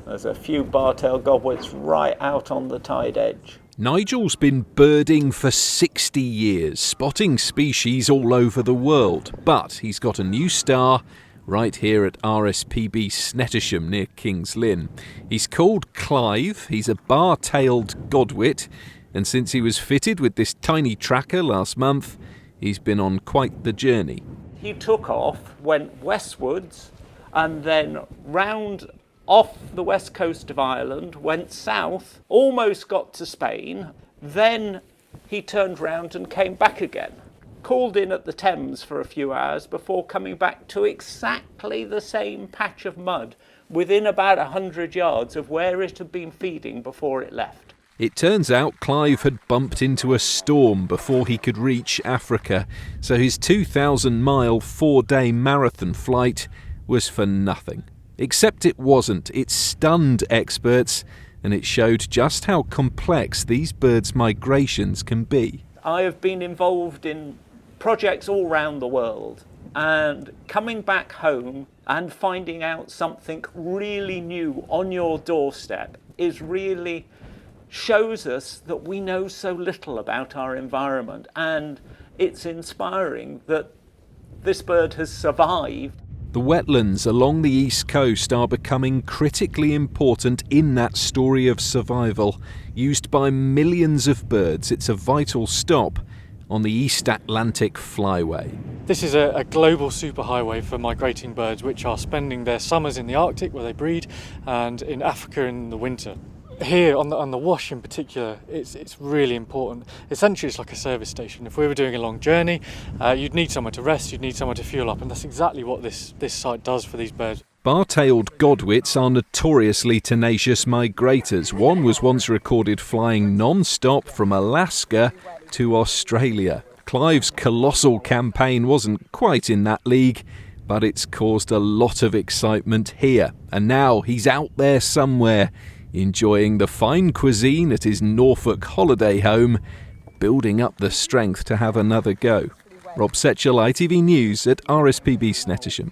There's a few bar-tailed godwits right out on the tide edge. Nigel's been birding for 60 years, spotting species all over the world, but he's got a new star right here at RSPB Snettisham near King's Lynn. He's called Clive, he's a bar-tailed godwit, and since he was fitted with this tiny tracker last month, he's been on quite the journey. He took off, went westwards, and then round off the west coast of Ireland, went south, almost got to Spain, then he turned round and came back again. Called in at the Thames for a few hours before coming back to exactly the same patch of mud within about 100 yards of where it had been feeding before it left. It turns out Clive had bumped into a storm before he could reach Africa, so his 2,000-mile, 4-day marathon flight was for nothing. Except it wasn't. It stunned experts, and it showed just how complex these birds' migrations can be. I have been involved in projects all around the world, and coming back home and finding out something really new on your doorstep shows us that we know so little about our environment, and it's inspiring that this bird has survived. The wetlands along the east coast are becoming critically important in that story of survival. Used by millions of birds, it's a vital stop on the East Atlantic Flyway. This is a global superhighway for migrating birds which are spending their summers in the Arctic where they breed and in Africa in the winter. Here on the Wash in particular, it's really important. Essentially it's like a service station. If we were doing a long journey, you'd need somewhere to rest, you'd need somewhere to fuel up, and that's exactly what this site does for these birds. Bar-tailed godwits are notoriously tenacious migrators. One was once recorded flying non-stop from Alaska to Australia. Clive's colossal campaign wasn't quite in that league, but it's caused a lot of excitement here. And now he's out there somewhere, enjoying the fine cuisine at his Norfolk holiday home, building up the strength to have another go. Rob Setchell, ITV News at RSPB Snettisham.